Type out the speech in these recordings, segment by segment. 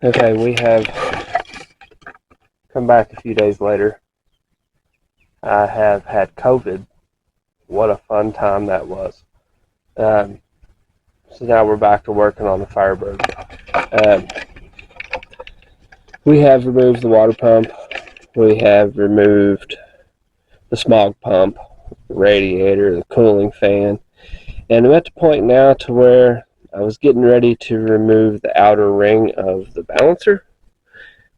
Okay, we have come back a few days later. I have had COVID. What a fun time that was. So now we're back to working on the Firebird. We have removed the water pump. We have removed the smog pump, the radiator, the cooling fan. And I'm at the point now to where I was getting ready to remove the outer ring of the balancer.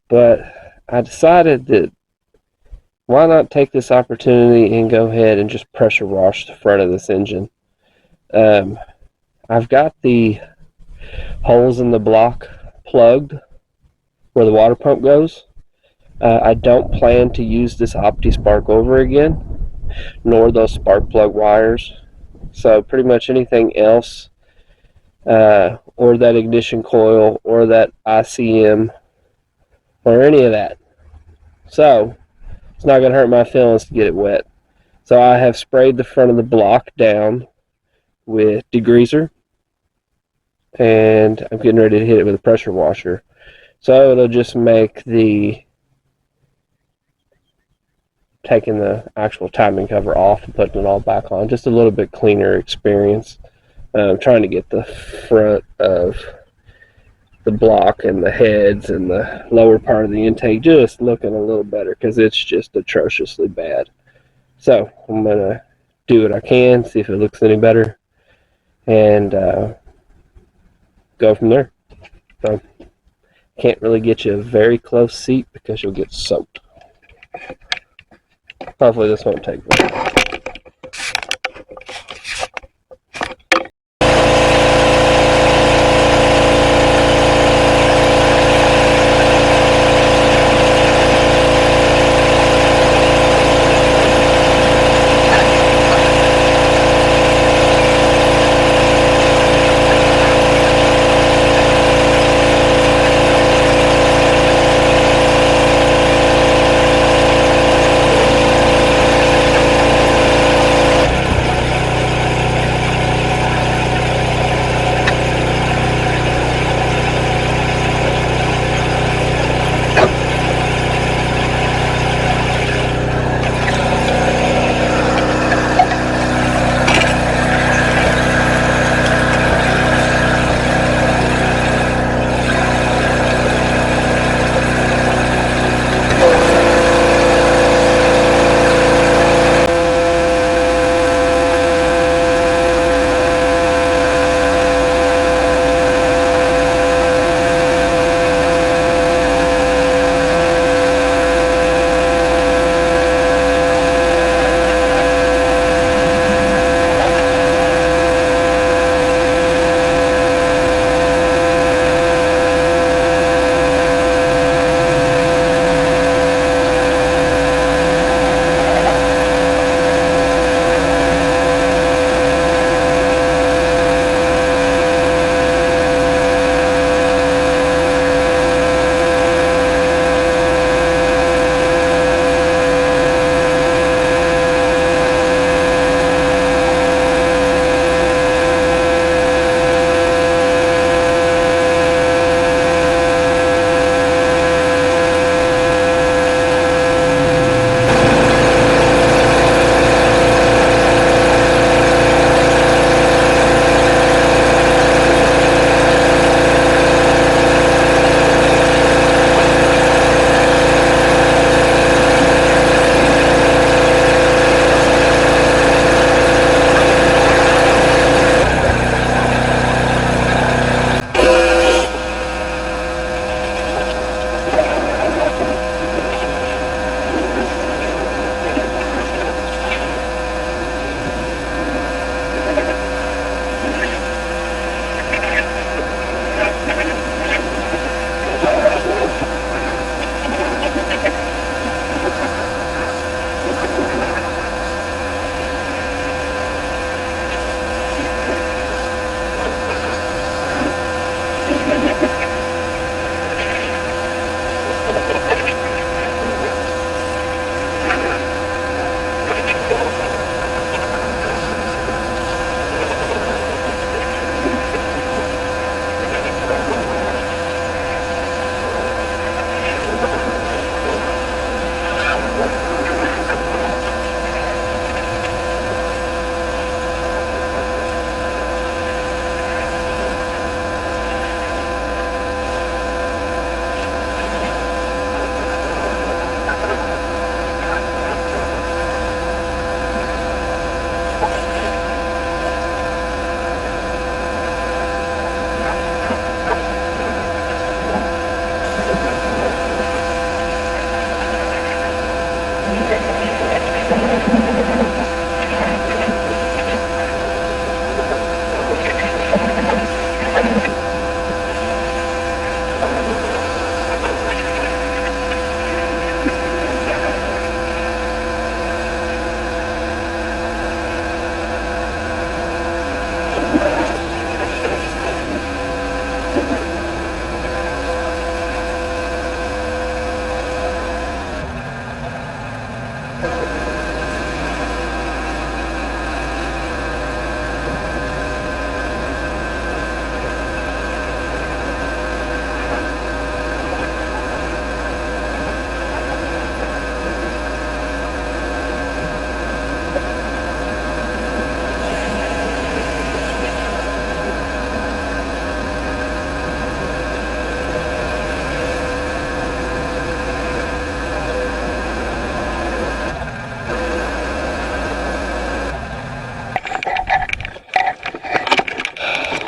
But I decided that why not take this opportunity and go ahead and just pressure wash the front of this engine. I've got the holes in the block plugged where the water pump goes. I don't plan to use this OptiSpark over again, nor those spark plug wires. So pretty much anything else, or that ignition coil, or that ICM, or any of that. So it's not going to hurt my feelings to get it wet. So I have sprayed the front of the block down with degreaser, and I'm getting ready to hit it with a pressure washer. So it'll just make taking the actual timing cover off and putting it all back on just a little bit cleaner experience. I'm trying to get the front of the block and the heads and the lower part of the intake just looking a little better because it's just atrociously bad. So I'm going to do what I can, see if it looks any better, and go from there. So can't really get you a very close seat because you'll get soaked. Hopefully this won't take long.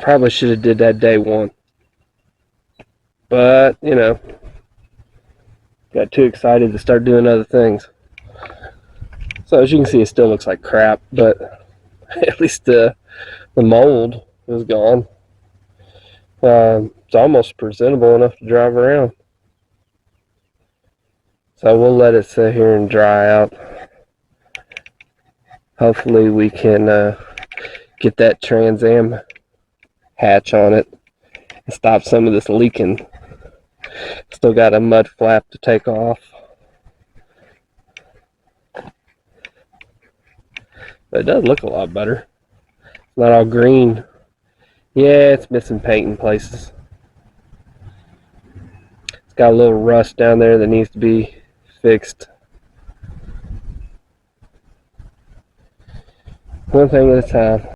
Probably should have did that day one. But, you know, got too excited to start doing other things. So as you can see, it still looks like crap, but at least the mold is gone. It's almost presentable enough to drive around. So we'll let it sit here and dry out. Hopefully we can get that Trans Am hatch on it and stop some of this leaking. Still got a mud flap to take off. But it does look a lot better. It's not all green. Yeah, it's missing paint in places. It's got a little rust down there that needs to be fixed. One thing at a time.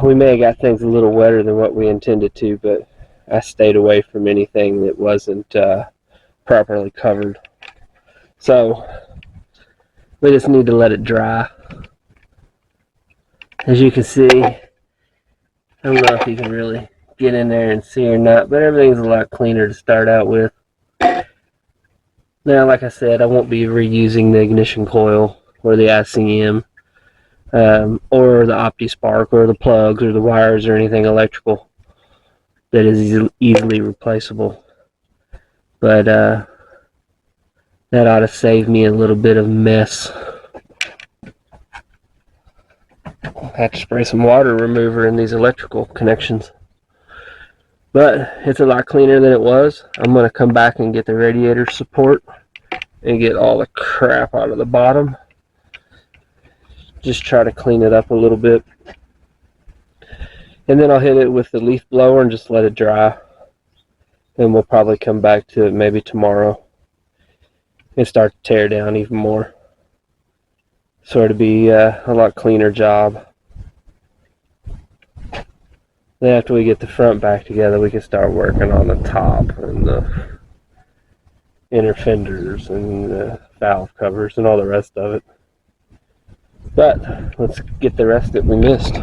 We may have got things a little wetter than what we intended to, but I stayed away from anything that wasn't properly covered. So we just need to let it dry. As you can see, I don't know if you can really get in there and see or not, but everything's a lot cleaner to start out with. Now, like I said, I won't be reusing the ignition coil or the ICM. Or the OptiSpark or the plugs or the wires or anything electrical that is easily replaceable. But that ought to save me a little bit of mess. I'll have to spray some water remover in these electrical connections. But it's a lot cleaner than it was. I'm going to come back and get the radiator support and get all the crap out of the bottom. Just try to clean it up a little bit. And then I'll hit it with the leaf blower and just let it dry. and we'll probably come back to it maybe tomorrow and start to tear down even more. So it'll be a lot cleaner job. Then after we get the front back together, we can start working on the top and the inner fenders and the valve covers and all the rest of it. But let's get the rest that we missed.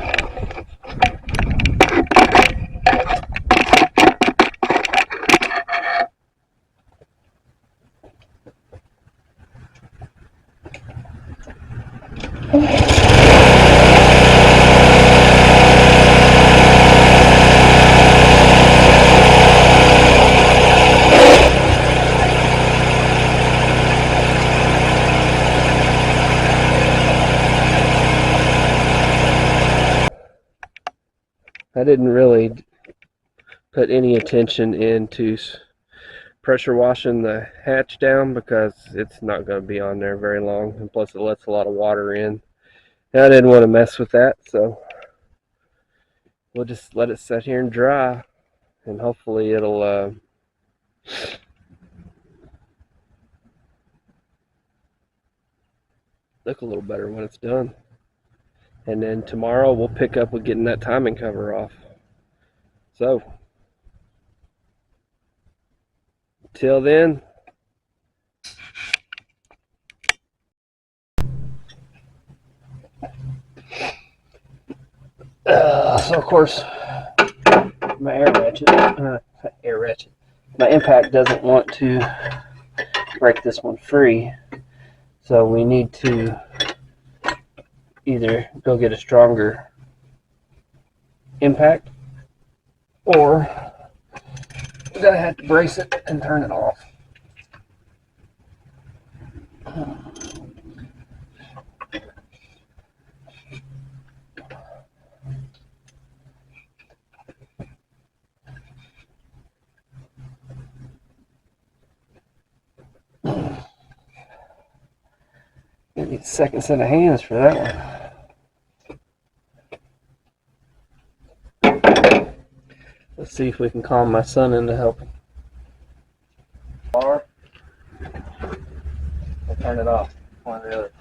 I didn't really put any attention into pressure washing the hatch down because it's not going to be on there very long, and plus it lets a lot of water in. And I didn't want to mess with that, so we'll just let it sit here and dry, and hopefully it'll look a little better when it's done. And then tomorrow we'll pick up with getting that timing cover off. So till then, so of course my my impact doesn't want to break this one free, so we need to either go get a stronger impact, or we're gonna have to brace it and turn it off. I need a second set of hands for that one. Let's see if we can calm my son into helping. Or I'll turn it off. One or the other.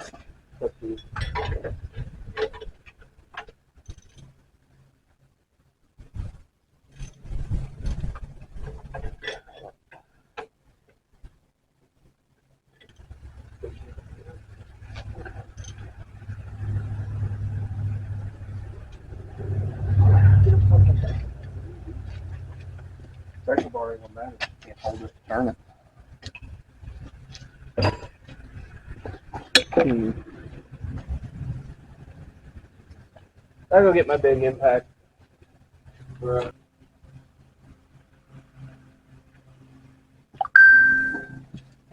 Up to you. Pressure bar ain't gonna matter. You can't hold it to turn it. I'll go get my big impact. And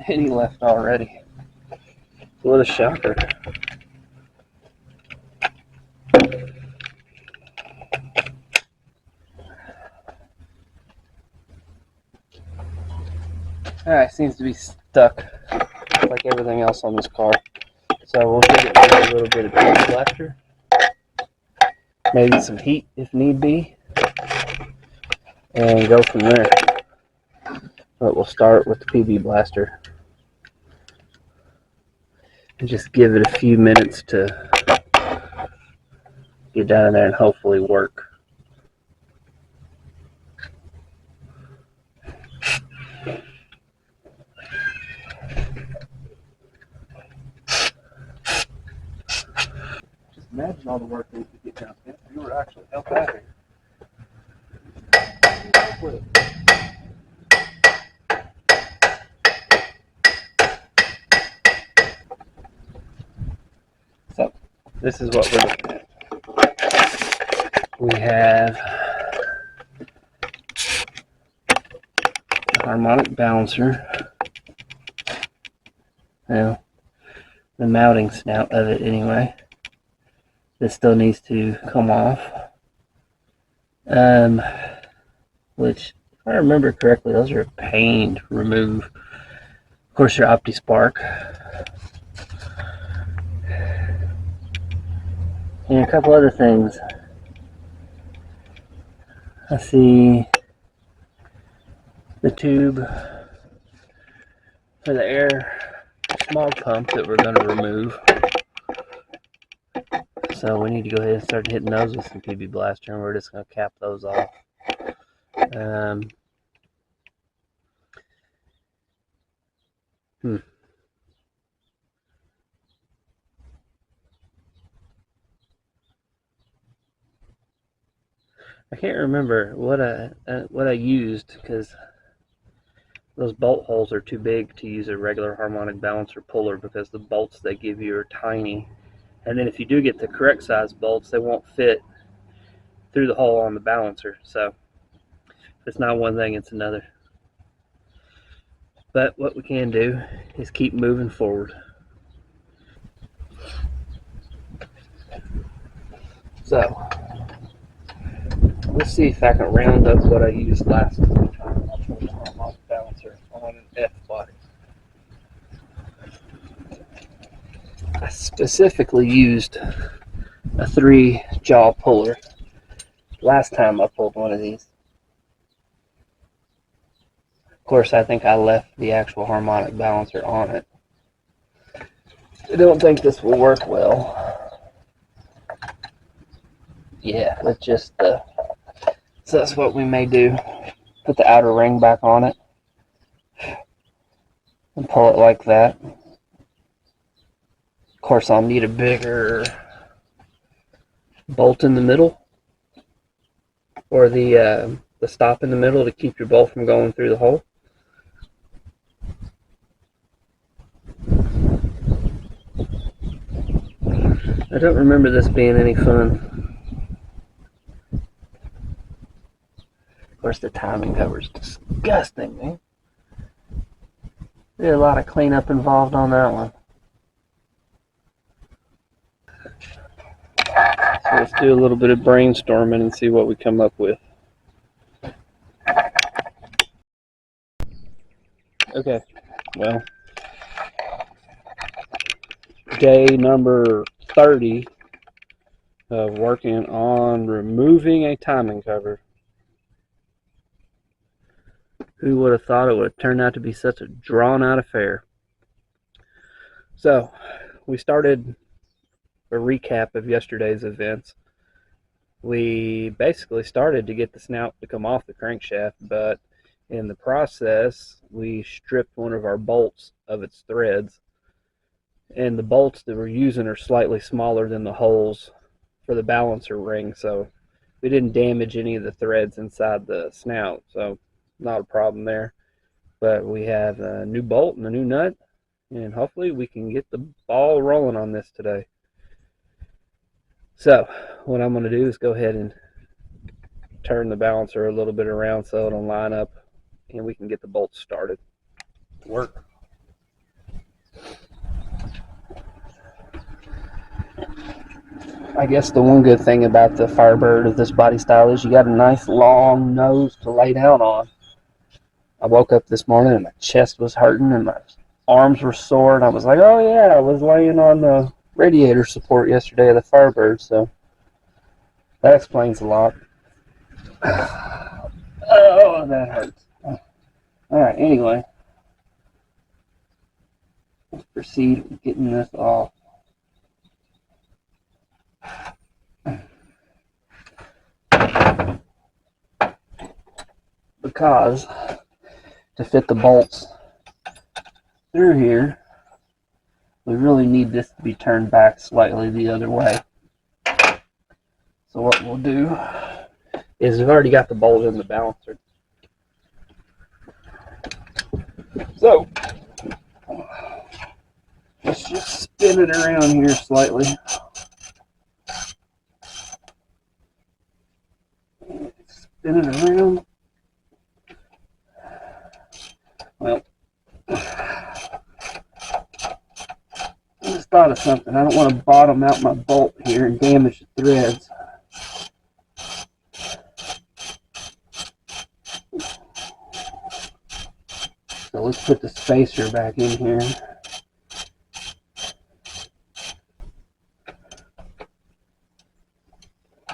he left already. What a shocker. Alright, seems to be stuck like everything else on this car. So we'll give it a little bit of PB blaster. Maybe some heat if need be. And go from there. But we'll start with the PB blaster. And just give it a few minutes to get down there and hopefully work. Just imagine all the work that you could get down if you were actually help out here. So, this is what we're looking at. We have a harmonic balancer. Now, the mounting snout of it anyway. This still needs to come off. Which, if I remember correctly, those are a pain to remove. Of course, your OptiSpark. And a couple other things. I see the tube for the air smog pump that we're going to remove. So we need to go ahead and start hitting those with some PB Blaster, and we're just going to cap those off. I can't remember what I used, because those bolt holes are too big to use a regular harmonic balancer puller, because the bolts they give you are tiny. And then if you do get the correct size bolts, they won't fit through the hole on the balancer. So if it's not one thing, it's another. But what we can do is keep moving forward. So let's see if I can round up what I used last time. I'll turn the harmonic balancer on an F body. I specifically used a 3-jaw puller last time I pulled one of these. Of course, I think I left the actual harmonic balancer on it. I don't think this will work well. Yeah, with just the... So that's what we may do. Put the outer ring back on it and pull it like that. Of course, I'll need a bigger bolt in the middle, or the stop in the middle to keep your bolt from going through the hole. I don't remember this being any fun. Of course, the timing cover is disgusting, man. There's a lot of cleanup involved on that one. So let's do a little bit of brainstorming and see what we come up with. Okay, well, day number 30 of working on removing a timing cover. Who would have thought it would have turned out to be such a drawn-out affair? So, we started a recap of yesterday's events. We basically started to get the snout to come off the crankshaft, but in the process, we stripped one of our bolts of its threads, and the bolts that we're using are slightly smaller than the holes for the balancer ring, so we didn't damage any of the threads inside the snout, so not a problem there. But we have a new bolt and a new nut, and hopefully we can get the ball rolling on this today. So what I'm going to do is go ahead and turn the balancer a little bit around so it'll line up and we can get the bolts started. Work. I guess the one good thing about the Firebird of this body style is you got a nice long nose to lay down on. I woke up this morning and my chest was hurting and my arms were sore, and I was like, oh yeah, I was laying on the radiator support yesterday of the Firebird, so that explains a lot. Oh, that hurts. Alright, anyway, let's proceed with getting this off. Because to fit the bolts through here, we really need this to be turned back slightly the other way. So what we'll do is we've already got the bolt in the balancer. So let's just spin it around here slightly. Spin it around. Well, I just thought of something. I don't want to bottom out my bolt here and damage the threads. So let's put the spacer back in here.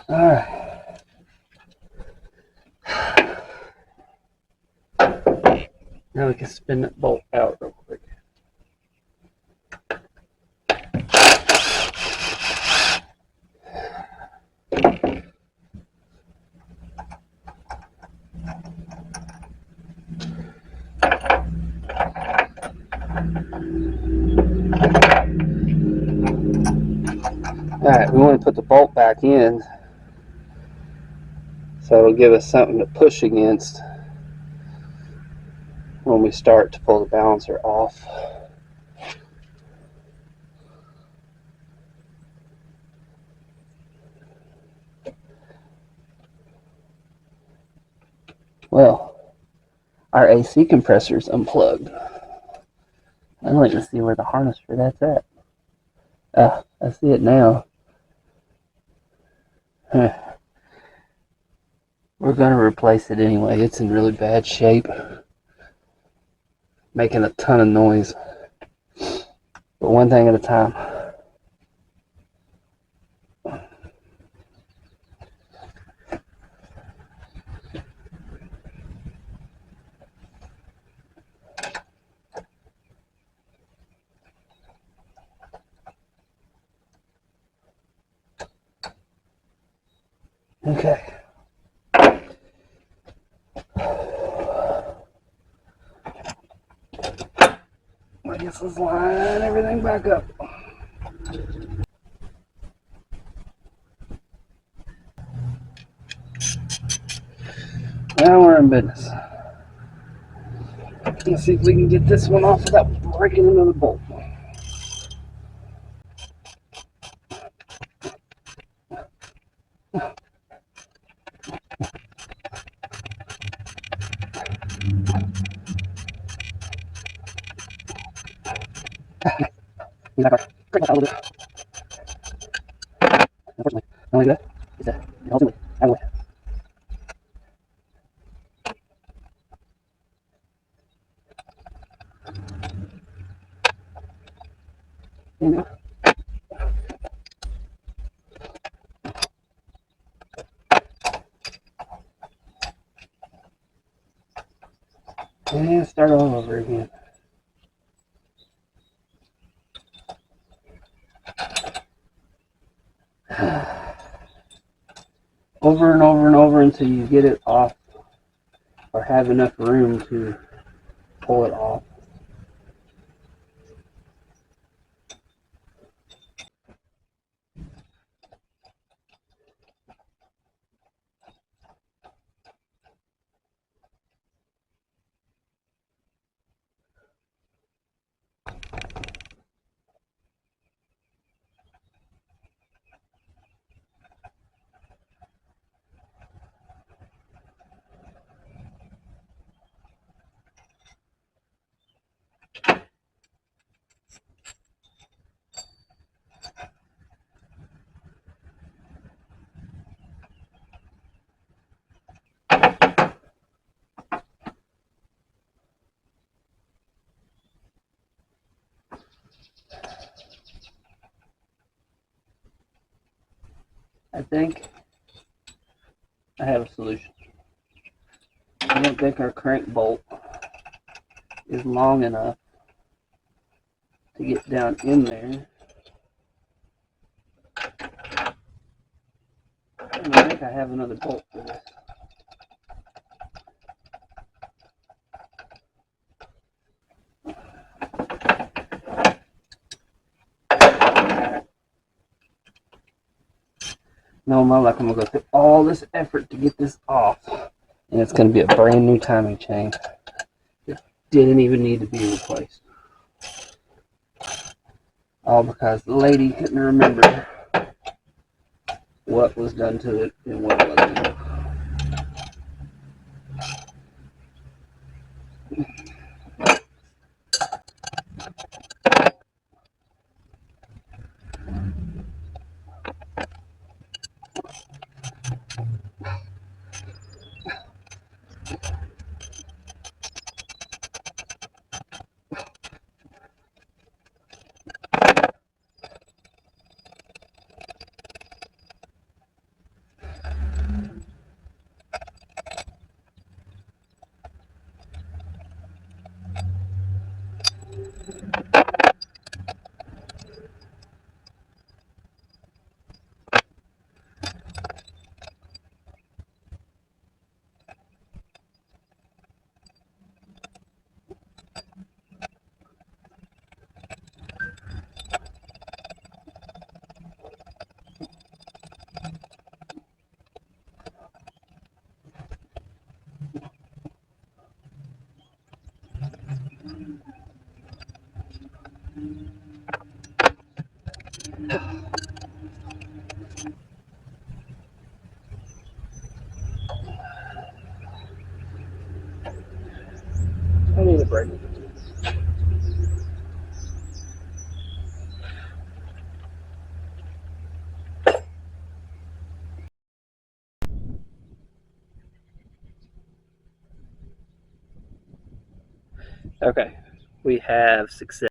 Alright. Now we can spin that bolt out real quick. Alright, we want to put the bolt back in so it'll give us something to push against when we start to pull the balancer off. Well, our AC compressor's unplugged. I don't even see where the harness for that's at. Ah, I see it now. Huh. We're going to replace it anyway. It's in really bad shape. Making a ton of noise. But one thing at a time. Okay. I guess let's line everything back up. Now we're in business. Let's see if we can get this one off without breaking another bolt. You have our break out a little bit. Unfortunately, not only that, it's a ultimately out of the way. There you go. And start all over again. Over and over and over until you get it off or have enough room to pull it off. I think I have a solution. I don't think our crank bolt is long enough to get down in there. And I think I have another bolt for this. No, my luck, I'm going to go through all this effort to get this off. And it's going to be a brand new timing chain. It didn't even need to be replaced. All because the lady couldn't remember what was done to it and what wasn't. I need a break. Okay, we have success.